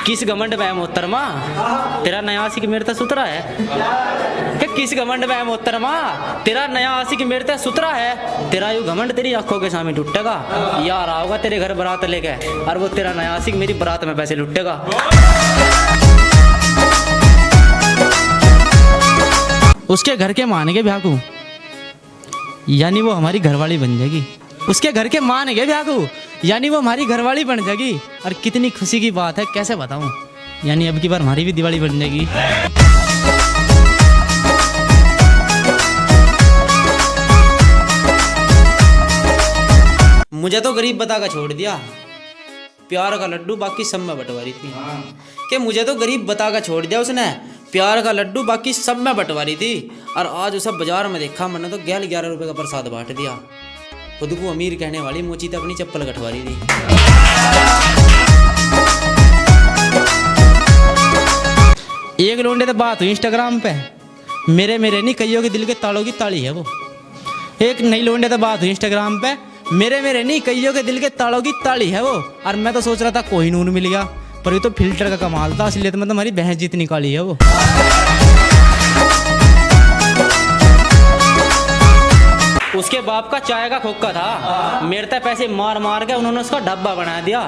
किस घमंड में मोहतरमा तेरा नया आशिक मेरे तक सुतरा है? कि किस घमंड में मोहतरमा तेरा नया आशिक मेरे तक सुतरा है? तेरा यू घमंड तेरी आंखों के सामने टूटेगा। यार आओगा तेरे घर बारात लेके और वो तेरा नया आशिक मेरी बारात में पैसे लुटेगा। उसके घर के मानेंगे ब्याह को, यानी वो हमारी घरवाली बन जाएगी। उसके घर के मानेंगे ब्याह को, यानी वो हमारी घरवाली बन जाएगी। और कितनी खुशी की बात है, कैसे बताऊं, यानी अब की बार हमारी भी दिवाली बन जाएगी। मुझे तो गरीब बता कर छोड़ दिया, प्यार का लड्डू बाकी सब में बंटवारी थी। कि मुझे तो गरीब बता कर छोड़ दिया उसने, प्यार का लड्डू बाकी सब में बंटवारी थी। और आज उसे बाजार में देखा मैंने तो 11 रुपए का प्रसाद बांट दिया। खुद को अमीर कहने वाली मोची तो अपनी चप्पल कटवारी थी। एक लोंडे तो बात हुई इंस्टाग्राम पे, मेरे नहीं कईयों के दिल के तालों की ताली है वो। एक नई लोंडे तो बात हुई इंस्टाग्राम पे, मेरे नहीं कईयों के दिल के तालों की ताली है वो। और मैं तो सोच रहा था कोई नून मिल गया, पर ये तो फिल्टर का कमाल था, इसलिए तो मैं तुम्हारी बहस जीत निकाली है वो। उसके बाप का चाय का खोखा था, मेरे तक पैसे मार मार के उन्होंने उसका डब्बा बना दिया।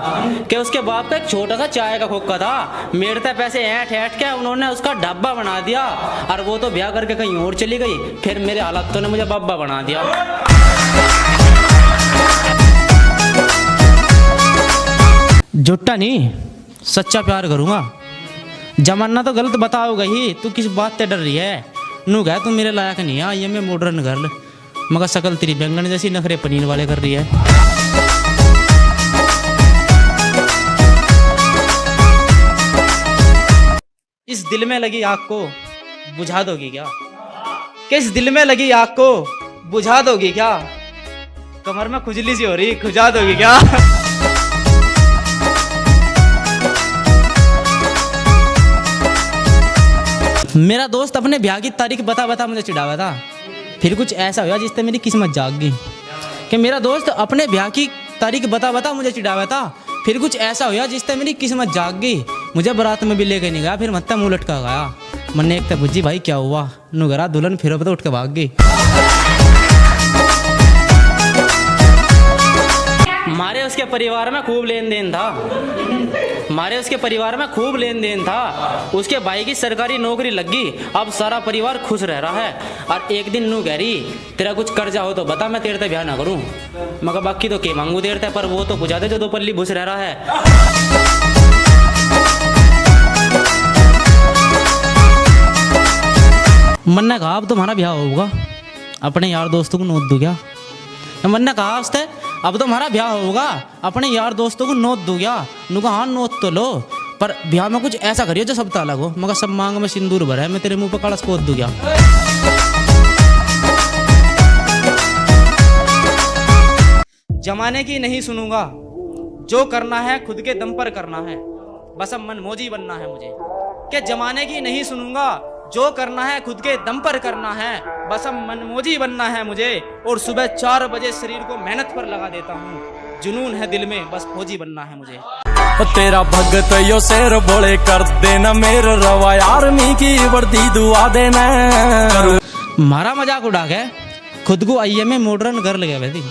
कि उसके बाप का एक छोटा सा चाय का खोखा था, मेरे तक पैसे ऐंठ के उन्होंने उसका डब्बा बना दिया। और वो तो ब्याह करके कहीं और चली गई, फिर मेरे हालातों ने मुझे बब्बा बना दिया। झूठा नहीं, सच्चा प्यार करूंगा। जमाना तो गलत बताओगा ही, तू किस बात से डर रही है? नू कह तू मेरे लायक नहीं है, ये मैं मॉडर्न गर्ल, मगर शकल तेरी बैंगन जैसी, नखरे पनीर वाले कर रही है। इस दिल में लगी आग को बुझा दोगी क्या? किस दिल में लगी आग को बुझा दोगी क्या? कमर में खुजली सी हो रही, खुजा दोगी क्या? मेरा दोस्त अपने ब्याह की तारीख बता मुझे चिढ़ावा था। फिर कुछ ऐसा हुआ जिससे मेरी किस्मत जाग गई। कि मेरा दोस्त अपने ब्याह की तारीख बता मुझे चिढ़ावा था। फिर कुछ ऐसा हुआ जिससे मेरी किस्मत जाग गई। मुझे बारात में भी लेके नहीं गया, फिर मत्ता मुंह लटका गया। मैंने एक तो बुझी भाई क्या हुआ, नुगरा दुल्हन फिर तो उठ के भाग गई। मारे उसके परिवार में खूब लेन देन था, उसके भाई की सरकारी नौकरी लग गई, अब सारा परिवार खुश रह रहा है। और एक दिन नू कह रही तेरा कुछ कर्जा हो तो बता, मैं तेरे से ब्याह ना करूं। मगर बाकी तो के मांगू देर तक, पर वो तो बुझा दे जो 2 पल्ली घुस रह रहा है। मन ने कहा अब तुम्हारा ब्याह होगा, अपने यार दोस्तों को नोट दूं क्या? मन ने कहा उससे अब तो हमारा ब्याह होगा, अपने यार दोस्तों को नोट दूं क्या? नु कहा हाँ नोट तो लो, पर ब्याह में कुछ ऐसा करियो जो सबसे अलग हो। मगर सब मांग में सिंदूर भरा है, मैं तेरे मुंह पर कलश पोत दूं क्या? जमाने की नहीं सुनूंगा, जो करना है खुद के दम पर करना है, बस अब मनमौजी बनना है मुझे। क्या जमाने की नहीं सुनूंगा, जो करना है खुद के दम पर करना है, बस अब मनमौजी बनना है मुझे। और सुबह 4 बजे शरीर को मेहनत पर लगा देता हूँ, जुनून है दिल में, बस फौजी बनना है मुझे। तेरा भगत यो शेर बोले कर देना, मेरे रवा आर्मी की वर्दी दुआ देना। मारा मजाक उड़ा के खुद को IMA मॉडर्न गर्ल कहवे थी।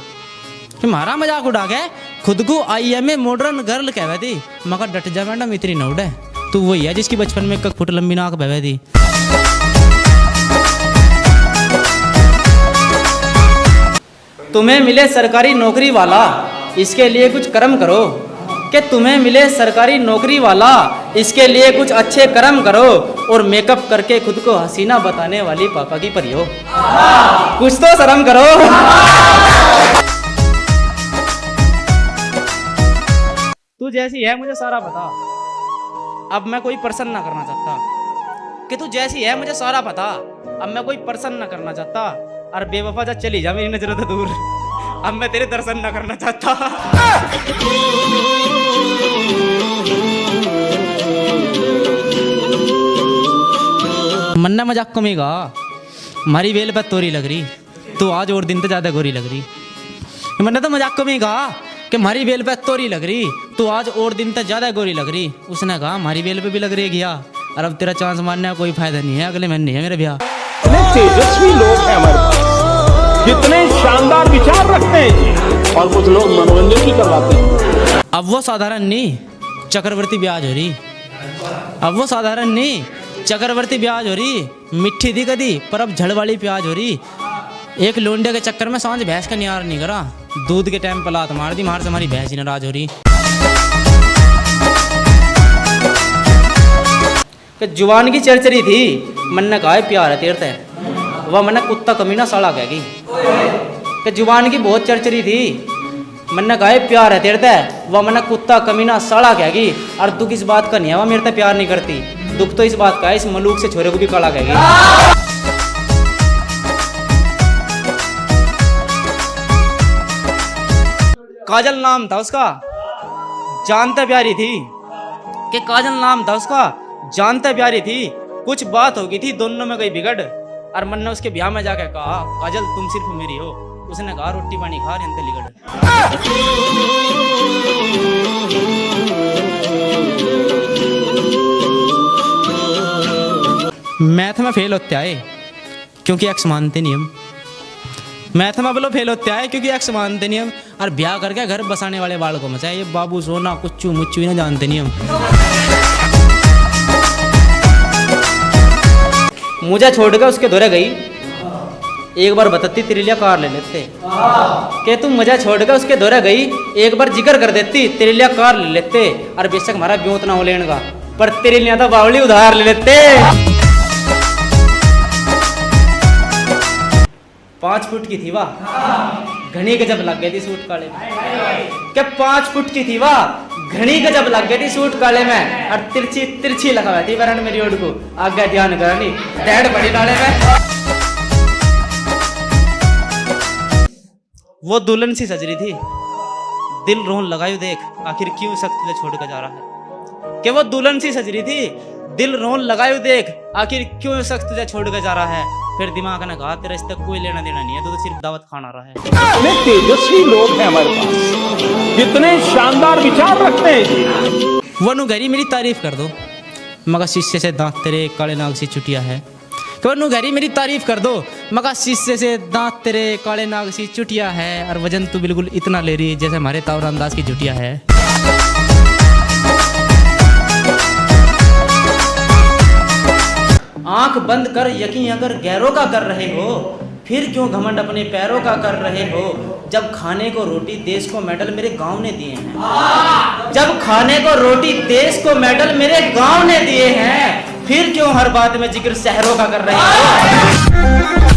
मारा मजाक उड़ा के खुद को IMA मॉडर्न गर्ल कहवे थी। मगर डट जा मैडम, इतनी न उड़े, तू वही है जिसकी बचपन में 1 फुट लंबी नाक बहवे थी। तुम्हें मिले सरकारी नौकरी वाला, इसके लिए कुछ कर्म करो। कि तुम्हें मिले सरकारी नौकरी वाला, इसके लिए कुछ अच्छे कर्म करो। और मेकअप करके खुद को हसीना बताने वाली पापा की परी हो, कुछ तो शर्म करो। तू जैसी है मुझे सारा पता, अब मैं कोई प्रसन्न ना करना चाहता। कि तू जैसी है मुझे सारा पता, अब मैं कोई प्रसन्न ना करना चाहता। और बेवफा जा चली जा मेरी नजरों से दूर, अब मैं तेरे दर्शन ना करना चाहता। मन्ना मजाक कमेगा, हमारी वेल पर तोरी लग रही, तू आज और दिन तो ज्यादा गोरी लग रही। मैंने तो मजाक कमेगा, कि हमारी बेल पे तोरी लग रही, तो आज और दिन तक ज्यादा गोरी लग रही। उसने कहा हमारी बेल पे भी लग रही है घिया, और अब तेरा चांस मारने का कोई फायदा नहीं है, अगले महीने है मेरे ब्याह। कितने तेजस्वी लोग हैं हमारे पास, कितने शानदार विचार रखते हैं जी, और कुछ लोग मनोरंजन भी करवाते हैं। अब वो साधारण नहीं चक्रवर्ती ब्याज हो रही, अब वो साधारण नहीं चक्रवर्ती ब्याज हो रही। मिट्टी थी कदी पर अब झड़ वाली प्याज हो रही। एक लोंडे के चक्कर में सांझ भैंस का नियार नहीं करा, दूध के टाइम पर लात मार दी, मार से हमारी भैंस ही नाराज हो रही। कि जुबान की चरचरी थी, मन ने कहा प्यार है तेरते, वह मन कुत्ता कमीना साला कहेगी। कि जुबान की बहुत चरचरी थी, मन ने कहा प्यार है तेरते, वह मन कुत्ता कमीना साला कहेगी। और दुख इस बात का नहीं है वह मेरे से प्यार नहीं करती, दुख तो इस बात का है इस मलूक से छोरे को भी काला कहेगी। काजल नाम था उसका, जानते प्यारी थी। कि काजल नाम था उसका, जानते प्यारी थी। कुछ बात हो गई थी दोनों में गई बिगड़, और मन ने उसके ब्याह में जाकर कहा काजल तुम सिर्फ मेरी हो। उसने कहा रोटी पानी खा रहे लिगड़। मैथ में फेल होते आए क्योंकि एक्स मानते नहीं हम, मैथ में बोलो फेल होते आए क्योंकि एक्स मानते नहीं हम। और ब्याह करके घर बसाने वाले बाल को मचा ये बाबू सोना कुच्चू मुच्चू ना जानते नहीं हम। मुझे छोड़ के उसके दौरे गई, एक बार बतती तेरे लिए कार ले लेते। कि तुम मुझे छोड़ के उसके दौरे गई, एक बार जिक्र कर देती तेरे लिए कार ले लेते। और बेशक हमारा ब्योत ना हो लेने का, पर तेरे लिए तो बावली उधार ले लेते। 5 फुट की थी वाह, घनी गजब लग गई थी सूट काले में। क्या 5 फुट की थी वाह, घनी गजब लग गई थी सूट काले में। और तिरछी तिरछी लगा हुआ थी वरण मेरी ओढ़ को, आगे ध्यान करनी डैड बड़ी नाले में। वो दुल्हन सी सज रही थी, दिल रोन लगायो देख आखिर क्यों सख्त तुझे छोड़ कर जा रहा है। कि वो दुल्हन सी सज रही थी, दिल रोन लगायो देख आखिर क्यों सख्त तुझे छोड़ कर जा रहा है। फिर दिमाग ने कहा तेरा इससे कोई लेना देना नहीं है, तो सिर्फ दावत खाना रहा है। कितने तेजस्वी लोग हैं हमारे पास, कितने शानदार विचार रखते हैं जी। वनु घरी मेरी तारीफ कर दो, मगर शीशे से दांत तेरे काले नाग सी चुटिया है। कि वनु घरी मेरी तारीफ कर दो, मगर शीशे से दांत तेरे काले नाग सी चुटिया है। और वजन तू बिल्कुल इतना ले रही जैसे हमारे तावरान दास की चुटिया है। आंख बंद कर यकीन अगर गैरों का कर रहे हो, फिर क्यों घमंड अपने पैरों का कर रहे हो। जब खाने को रोटी देश को मेडल मेरे गांव ने दिए हैं, जब खाने को रोटी देश को मेडल मेरे गांव ने दिए हैं, फिर क्यों हर बात में जिक्र शहरों का कर रहे हो।